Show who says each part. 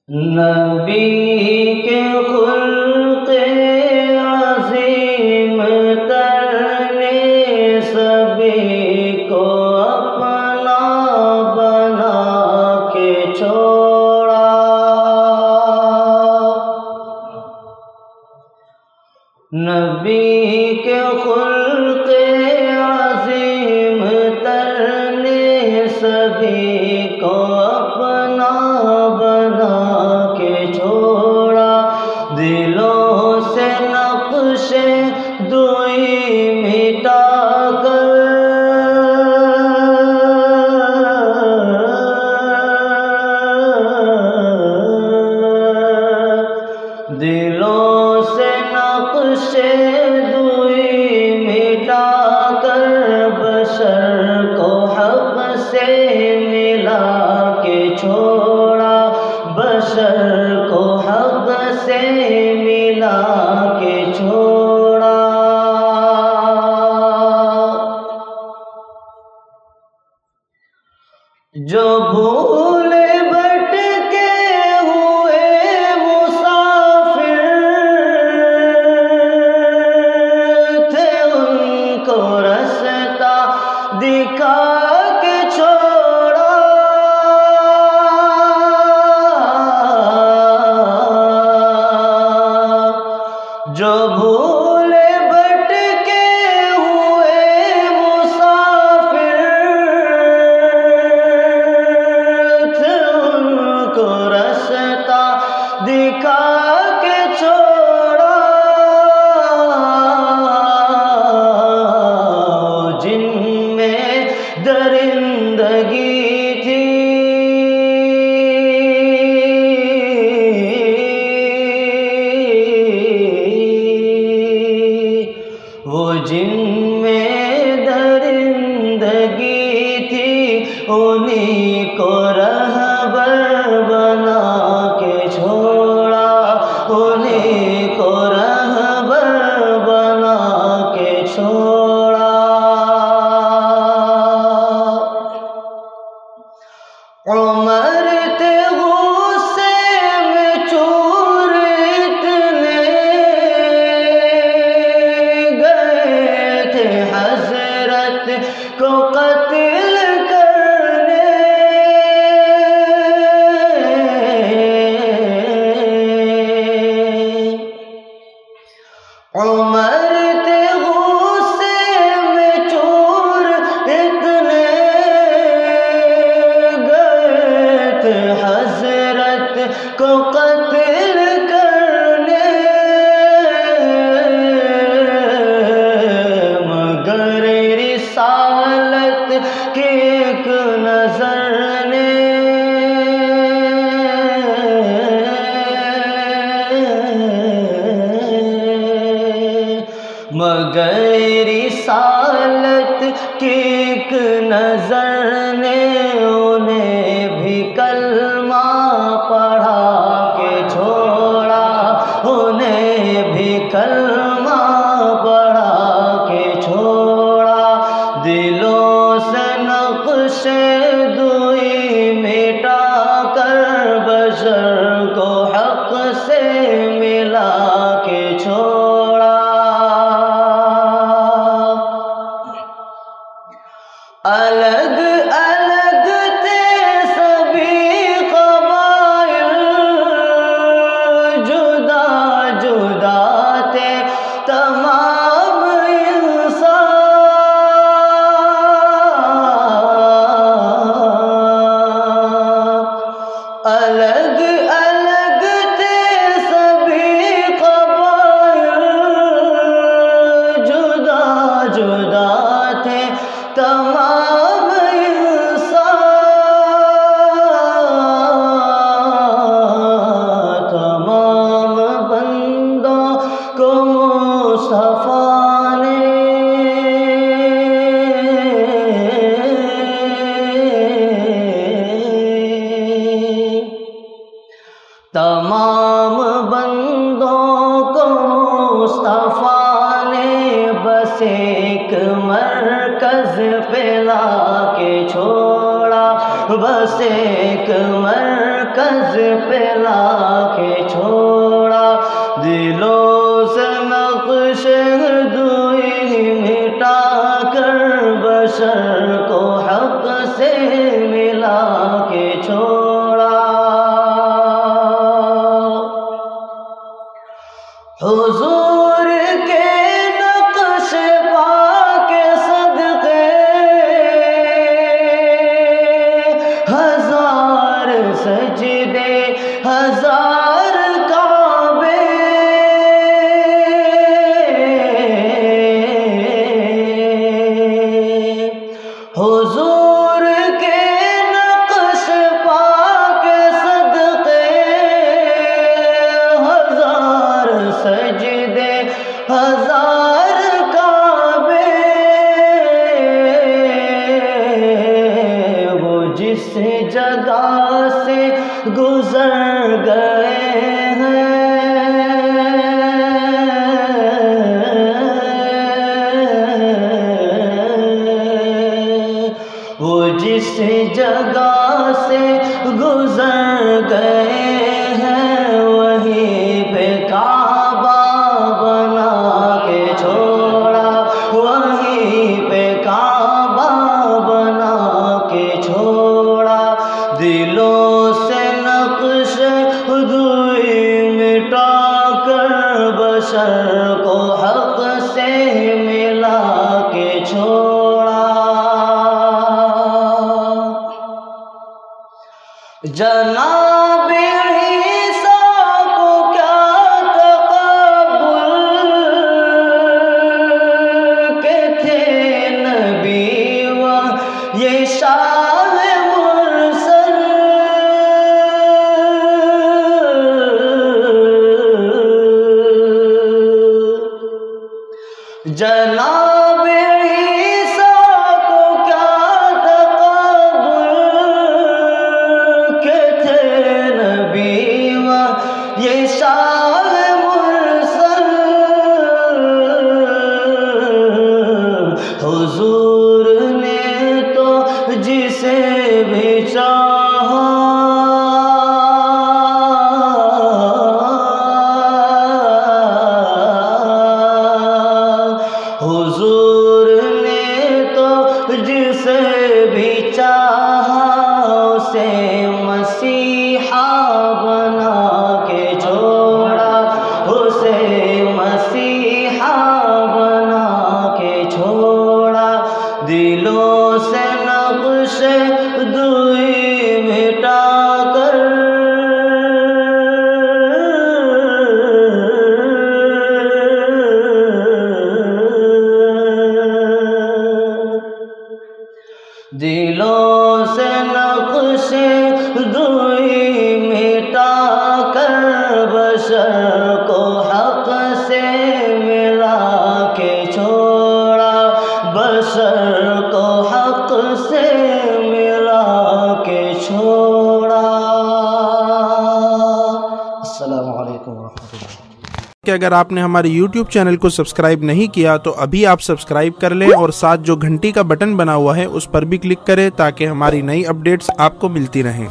Speaker 1: نبی کے خلق عظیم تر نے سبھی کو اپنا بنا کے چھوڑا۔ نبی کے خلق عظیم تر نے سبھی کو اپنا بنا کے چھوڑا۔ دلوں سے نقش دوئی مٹا کر دلوں سے نقش دوئی مٹا کر بشر کو حق سے ملا کے چھوڑا۔ بشر کو حق سے ملا کے چھوڑا۔ جو بھولے بھٹکے ہوئے مسافر تھے، ان کو رستہ دکھا کے چھوڑا۔ جو بھولے بھٹکے ہوئے مسافر تھے، ان کو رستہ دکھا کے چھوڑا۔ جن میں درندگی تھی وہ جن میں درندگی تھی، انہیں کو رہبر بنا کے چھوڑا۔ انہیں کو رہبر بنا کے چھوڑا۔ عمر تھے غصے میں چور، اتنے گئے تھے حضرت کو قتل کرنے۔ عمر تھے غصے میں چور، اتنے گئے تھے حضرت کو قتل کرنے۔ مگر رسالت کی ایک نظر نے مگر رسالت کی ایک نظر نے انہیں بھی کلمہ پڑھا کے چھوڑا۔ انہیں بھی کلمہ پڑھا کے چھوڑا۔ دلوں سے نقش دوئی مٹا کر بشر کو حق سے ملا کے چھوڑا۔ الگ الگ تھے سبھی قبائل، جدا جدا تھے تمام انسان۔ الگ الگ تھے سبھی قبائل، جدا جدا تھے تمام انسان۔ تمام بندوں کو مصطفیٰ نے تمام بندوں کو مصطفیٰ نے بس ایک مرکز پہ لا کے چھوڑا، بس ایک مرکز پہ لا حضور کے نقش پا کے صدقے ہزار سجدے ہزار کعبے حضور کے نقش پا کے صدقے ہزار سجدے ہزار کعبے وہ جس جگہ سے گزر گئے وہ جس جگہ سے گزر گئے ہیں وہیں پہ کعبہ بنا کے چھوڑا وہیں پہ کعبہ بنا کے چھوڑا دلوں سے نقش دوئی مٹا کر بشر کو حق سے ملا کے چھوڑا جناب عیسیٰ کو کیا تقبل کہ تھے نبی و یہ شاہ مرسل جناب عیسیٰ کو کیا یہ شاہ مرسل حضور نے تو جسے بھی چاہا حضور نے تو جسے بھی چاہا اسے مسیحا بنا کے چھوڑا اسے مسیحا بنا کے چھوڑا دلوں سے نقش دوئی مٹا کر دلوں سے نقش دوئی مٹا کر بشر کو حق سے ملا کے چھوڑا بشر کو حق سے ملا کے چھوڑا السلام علیکم ورحمۃ اللہ۔
Speaker 2: کہ اگر آپ نے ہمارے YouTube چینل کو سبسکرائب نہیں کیا تو ابھی آپ سبسکرائب کر لیں اور ساتھ جو گھنٹی کا بٹن بنا ہوا ہے اس پر بھی کلک کریں تاکہ ہماری نئی اپڈیٹس آپ کو ملتی رہیں۔